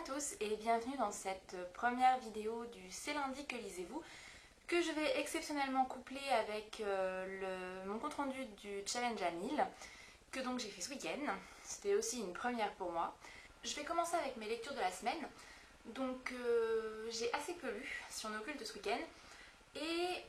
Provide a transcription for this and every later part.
tous et bienvenue dans cette première vidéo du C'est lundi que lisez-vous que je vais exceptionnellement coupler avec mon compte rendu du challenge à Lille que donc j'ai fait ce week-end. C'était aussi une première pour moi. Je vais commencer avec mes lectures de la semaine. Donc j'ai assez peu lu si on occulte ce week-end et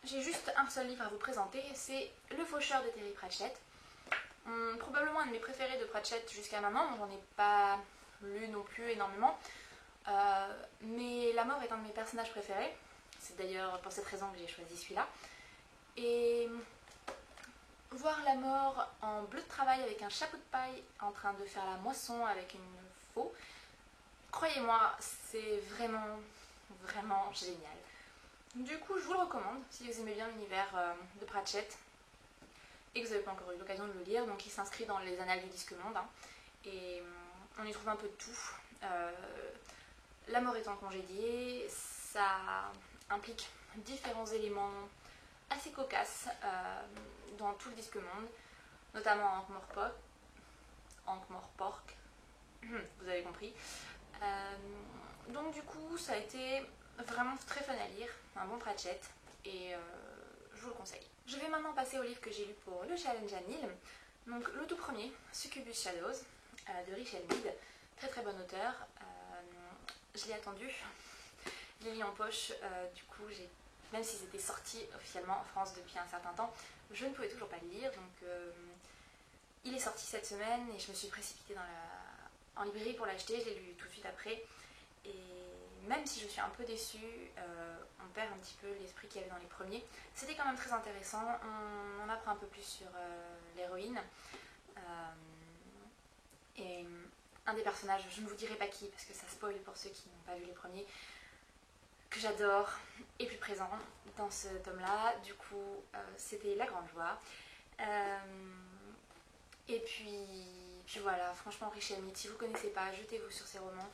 j'ai juste un seul livre à vous présenter, c'est Le Faucheur de Terry Pratchett. Probablement un de mes préférés de Pratchett jusqu'à maintenant, j'en ai pas lu non plus énormément, mais la mort est un de mes personnages préférés, c'est d'ailleurs pour cette raison que j'ai choisi celui-là. Et voir la mort en bleu de travail avec un chapeau de paille en train de faire la moisson avec une faux, croyez-moi, c'est vraiment génial. Du coup, je vous le recommande si vous aimez bien l'univers de Pratchett et que vous n'avez pas encore eu l'occasion de le lire. Donc il s'inscrit dans les annales du Disque Monde et on y trouve un peu de tout. La mort étant congédiée, ça implique différents éléments assez cocasses dans tout le Disque Monde, notamment Ankh-Morpork, vous avez compris. Donc du coup, ça a été vraiment très fun à lire, un bon Pratchett et je vous le conseille. Je vais maintenant passer au livre que j'ai lu pour le challenge à Lille. Donc le tout premier, Succubus Shadows de Richelle Mead, très bon auteur. Je l'ai attendu, je l'ai mis en poche, du coup même si c'était sorti officiellement en France depuis un certain temps, je ne pouvais toujours pas le lire, donc il est sorti cette semaine et je me suis précipitée en librairie pour l'acheter, je l'ai lu tout de suite après. Et même si je suis un peu déçue, on perd un petit peu l'esprit qu'il y avait dans les premiers. C'était quand même très intéressant, on apprend un peu plus sur l'héroïne. Et un des personnages, je ne vous dirai pas qui parce que ça spoil pour ceux qui n'ont pas vu les premiers, que j'adore, est plus présent dans ce tome-là. Du coup, c'était la grande joie. Et puis voilà, franchement, Richelle Mead, si vous ne connaissez pas, jetez-vous sur ses romans.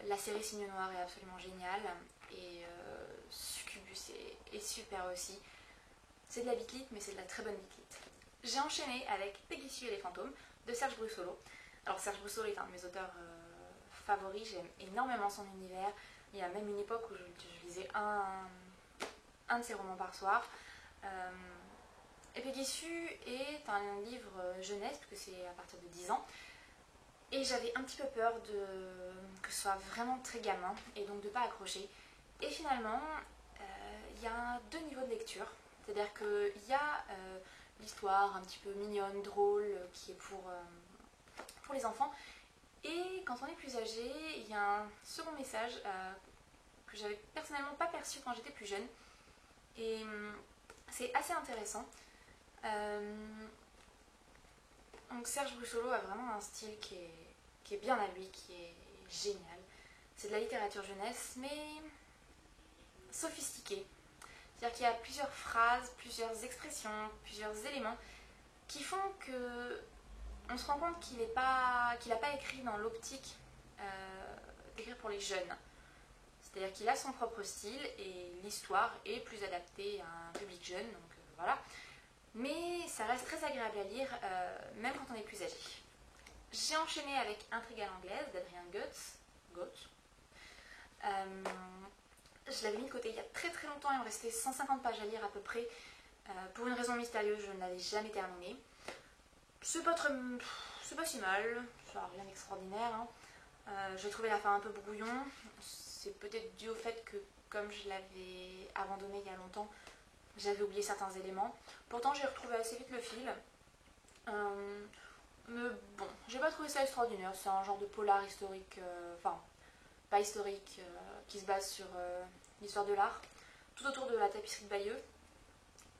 La série Signe Noir est absolument géniale et Succubus est super aussi. C'est de la bitlite, mais c'est de la très bonne bitlite. J'ai enchaîné avec Peggy Sue et les fantômes de Serge Brussolo. Alors Serge Brussolo est un de mes auteurs favoris, j'aime énormément son univers. Il y a même une époque où je lisais un de ses romans par soir. Et Peggy Sue est un livre jeunesse, puisque c'est à partir de 10 ans. Et j'avais un petit peu peur que ce soit vraiment très gamin et donc de ne pas accrocher. Et finalement, il y a deux niveaux de lecture. C'est-à-dire qu'il y a l'histoire un petit peu mignonne, drôle, qui est pour les enfants. Et quand on est plus âgé, il y a un second message que j'avais personnellement pas perçu quand j'étais plus jeune. Et c'est assez intéressant. Donc Serge Brussolo a vraiment un style qui est bien à lui, qui est génial. C'est de la littérature jeunesse, mais sophistiquée. C'est-à-dire qu'il y a plusieurs phrases, plusieurs expressions, plusieurs éléments qui font que on se rend compte qu'il n'a pas écrit dans l'optique d'écrire pour les jeunes. C'est-à-dire qu'il a son propre style et l'histoire est plus adaptée à un public jeune, donc voilà. Mais ça reste très agréable à lire, même quand on est plus âgé. J'ai enchaîné avec Intrigue à l'anglaise d'Adrian Gotts. Je l'avais mis de côté il y a très longtemps, il me restait 150 pages à lire à peu près. Pour une raison mystérieuse, je ne l'avais jamais terminé. C'est pas si mal, ça n'a rien d'extraordinaire. J'ai trouvé la fin un peu brouillon. C'est peut-être dû au fait que, comme je l'avais abandonné il y a longtemps, j'avais oublié certains éléments. Pourtant, j'ai retrouvé assez vite le fil. Mais bon, j'ai pas trouvé ça extraordinaire. C'est un genre de polar historique, enfin, pas historique, qui se base sur l'histoire de l'art, tout autour de la tapisserie de Bayeux.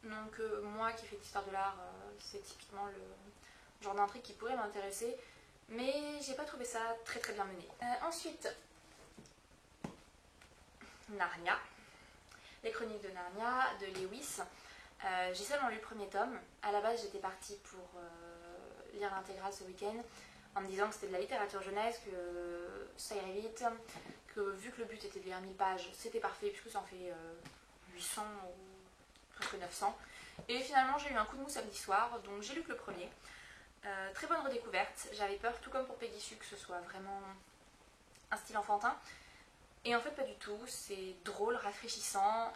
Donc, moi qui fais de l'histoire de l'art, c'est typiquement le genre d'intrigue qui pourrait m'intéresser. Mais j'ai pas trouvé ça très bien mené. Ensuite, Narnia. Les Chroniques de Narnia de Lewis. J'ai seulement lu le premier tome. À la base, j'étais partie pour lire l'intégrale ce week-end en me disant que c'était de la littérature jeunesse, que ça irait vite, que vu que le but était de lire 1000 pages, c'était parfait puisque ça en fait 800 ou presque 900. Et finalement, j'ai eu un coup de mou samedi soir, donc j'ai lu que le premier. Très bonne redécouverte. J'avais peur, tout comme pour Peggy Sue, que ce soit vraiment un style enfantin. Et en fait pas du tout, c'est drôle, rafraîchissant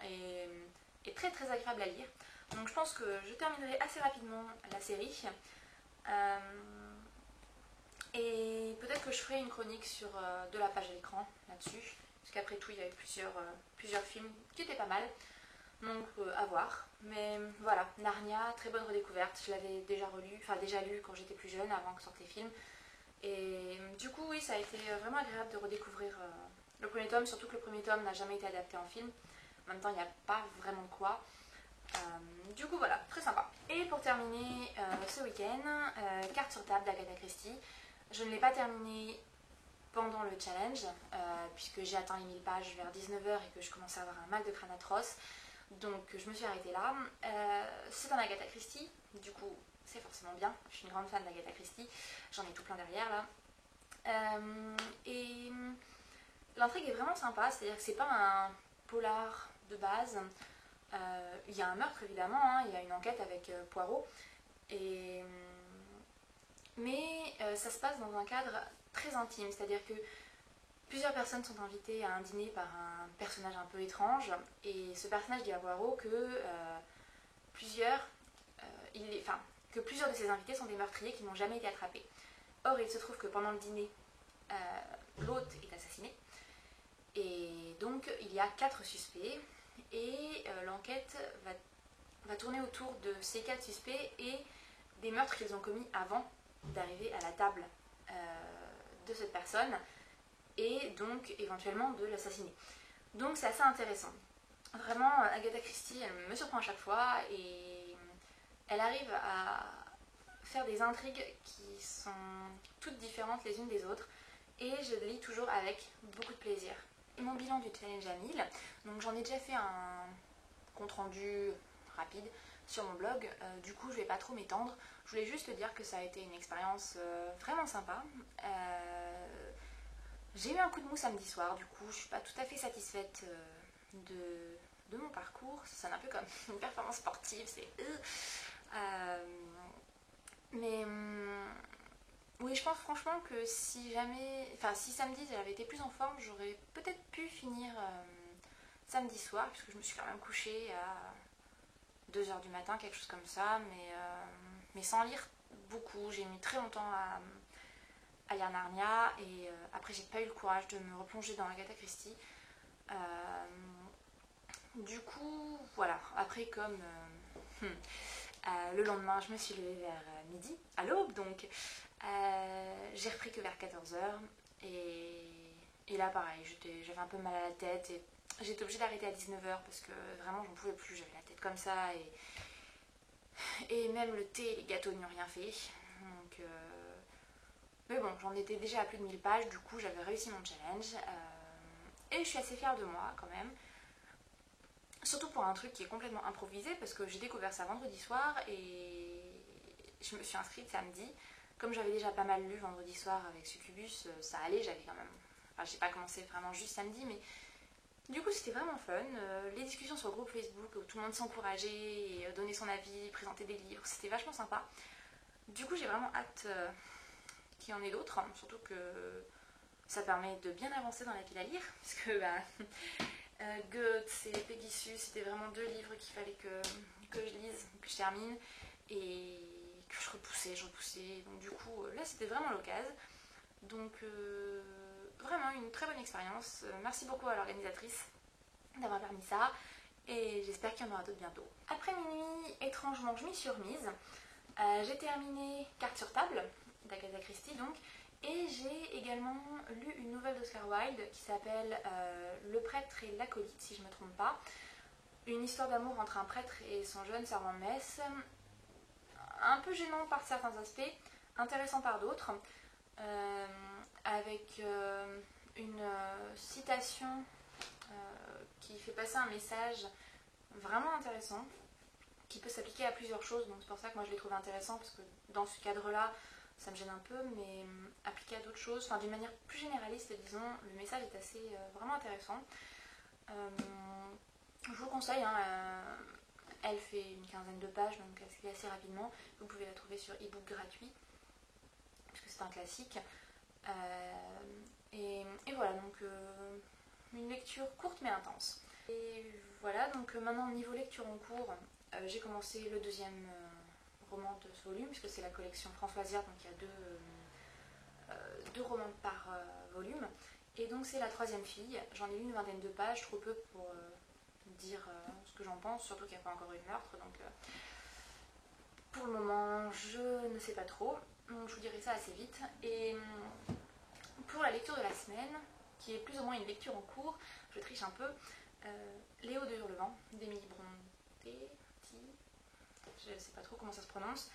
et très très agréable à lire. Donc je pense que je terminerai assez rapidement la série. Et peut-être que je ferai une chronique sur de la page à l'écran là-dessus. Parce qu'après tout il y avait plusieurs films qui étaient pas mal. Donc à voir. Mais voilà, Narnia, très bonne redécouverte. Je l'avais déjà relu, enfin déjà lu quand j'étais plus jeune, avant que sortent les films. Et du coup oui, ça a été vraiment agréable de redécouvrir le premier tome, surtout que le premier tome n'a jamais été adapté en film. En même temps, il n'y a pas vraiment de quoi. Du coup voilà, très sympa. Et pour terminer ce week-end, Carte sur table d'Agatha Christie. Je ne l'ai pas terminé pendant le challenge, puisque j'ai atteint les 1000 pages vers 19h et que je commençais à avoir un mal de crâne atroce. Donc je me suis arrêtée là. C'est un Agatha Christie, du coup c'est forcément bien. Je suis une grande fan d'Agatha Christie, j'en ai tout plein derrière là. Et l'intrigue est vraiment sympa, c'est-à-dire que c'est pas un polar de base. Il y a un meurtre évidemment, hein, il y a une enquête avec Poirot. Mais ça se passe dans un cadre très intime, c'est-à-dire que plusieurs personnes sont invitées à un dîner par un personnage un peu étrange, et ce personnage dit à Poirot que plusieurs de ses invités sont des meurtriers qui n'ont jamais été attrapés. Or, il se trouve que pendant le dîner, l'hôte est assassiné, et donc il y a 4 suspects, et l'enquête va tourner autour de ces 4 suspects et des meurtres qu'ils ont commis avant d'arriver à la table de cette personne, et donc éventuellement de l'assassiner. Donc c'est assez intéressant. Vraiment, Agatha Christie, elle me surprend à chaque fois, et elle arrive à faire des intrigues qui sont toutes différentes les unes des autres, et je lis toujours avec beaucoup de plaisir. Mon bilan du challenge à 1000, donc j'en ai déjà fait un compte rendu rapide sur mon blog, du coup je vais pas trop m'étendre. Je voulais juste dire que ça a été une expérience vraiment sympa. J'ai eu un coup de mou samedi soir, du coup je suis pas tout à fait satisfaite de mon parcours. Ça sonne un peu comme une performance sportive, c'est mais oui, je pense franchement que si samedi j'avais été plus en forme, j'aurais peut-être pu finir samedi soir, puisque je me suis quand même couchée à 2h du matin, quelque chose comme ça, mais sans lire beaucoup. J'ai mis très longtemps à lire Narnia, et après j'ai pas eu le courage de me replonger dans Agatha Christie. Du coup, voilà. Après, comme le lendemain, je me suis levée vers midi, à l'aube, donc j'ai repris que vers 14h. Et là, pareil, j'avais un peu mal à la tête, et j'étais obligée d'arrêter à 19h parce que vraiment, j'en pouvais plus. J'avais la tête comme ça, et même le thé et les gâteaux n'y ont rien fait. Donc, mais bon, j'en étais déjà à plus de 1000 pages, du coup, j'avais réussi mon challenge. Et je suis assez fière de moi, quand même. Surtout pour un truc qui est complètement improvisé, parce que j'ai découvert ça vendredi soir et je me suis inscrite samedi. Comme j'avais déjà pas mal lu vendredi soir avec Succubus, ça allait, j'avais quand même... Enfin, j'ai pas commencé vraiment juste samedi, mais du coup c'était vraiment fun. Les discussions sur le groupe Facebook où tout le monde s'encourageait et donnait son avis, présentait des livres, c'était vachement sympa. Du coup j'ai vraiment hâte qu'il y en ait d'autres, hein, surtout que ça permet de bien avancer dans la pile à lire, parce que Goethe et Pegasus, c'était vraiment 2 livres qu'il fallait que je lise, que je termine, et que je repoussais. Donc du coup, là c'était vraiment l'occasion. Donc vraiment une très bonne expérience. Merci beaucoup à l'organisatrice d'avoir permis ça, et j'espère qu'il y en aura d'autres bientôt. Après minuit, étrangement, je m'y suis remise. J'ai terminé Carte sur table d'Agatha Christie, donc. Et j'ai également lu une nouvelle d'Oscar Wilde qui s'appelle Le prêtre et l'acolyte, si je ne me trompe pas. Une histoire d'amour entre un prêtre et son jeune servant de messe. Un peu gênant par certains aspects, intéressant par d'autres. Avec une citation qui fait passer un message vraiment intéressant, qui peut s'appliquer à plusieurs choses. Donc c'est pour ça que moi je l'ai trouvé intéressant, parce que dans ce cadre-là, ça me gêne un peu, mais appliqué à d'autres choses, enfin d'une manière plus généraliste, disons, le message est assez vraiment intéressant. Je vous le conseille, hein, elle fait une quinzaine de pages, donc elle se lit assez rapidement. Vous pouvez la trouver sur e-book gratuit, puisque c'est un classique. Et voilà, donc une lecture courte mais intense. Et voilà, donc maintenant niveau lecture en cours, j'ai commencé le deuxième roman de ce volume, puisque c'est la collection Françoisière, donc il y a deux romans par volume. Et donc c'est La troisième fille, j'en ai lu une vingtaine de pages, trop peu pour dire ce que j'en pense, surtout qu'il n'y a pas encore eu de meurtre, donc pour le moment je ne sais pas trop, donc je vous dirai ça assez vite. Et pour la lecture de la semaine, qui est plus ou moins une lecture en cours, je triche un peu, Léo de Hurlevent, d'Émilie Brontë, je ne sais pas trop comment ça se prononce.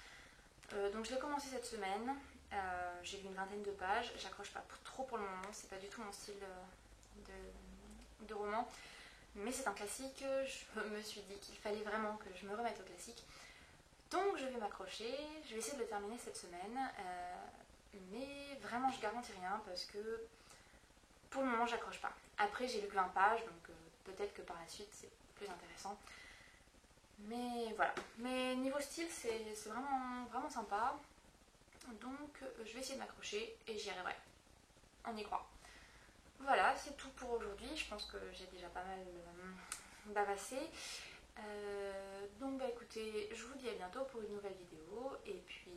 Donc je l'ai commencé cette semaine, j'ai lu une vingtaine de pages, j'accroche pas trop pour le moment, c'est pas du tout mon style de roman, mais c'est un classique, je me suis dit qu'il fallait vraiment que je me remette au classique, donc je vais m'accrocher, je vais essayer de le terminer cette semaine, mais vraiment je garantis rien parce que pour le moment j'accroche pas. Après j'ai lu que 20 pages, donc peut-être que par la suite c'est plus intéressant. Mais voilà, mais niveau style c'est vraiment sympa, donc je vais essayer de m'accrocher et j'y arriverai, on y croit. Voilà, c'est tout pour aujourd'hui, je pense que j'ai déjà pas mal bavassé. Donc bah écoutez, je vous dis à bientôt pour une nouvelle vidéo et puis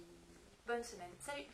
bonne semaine, salut!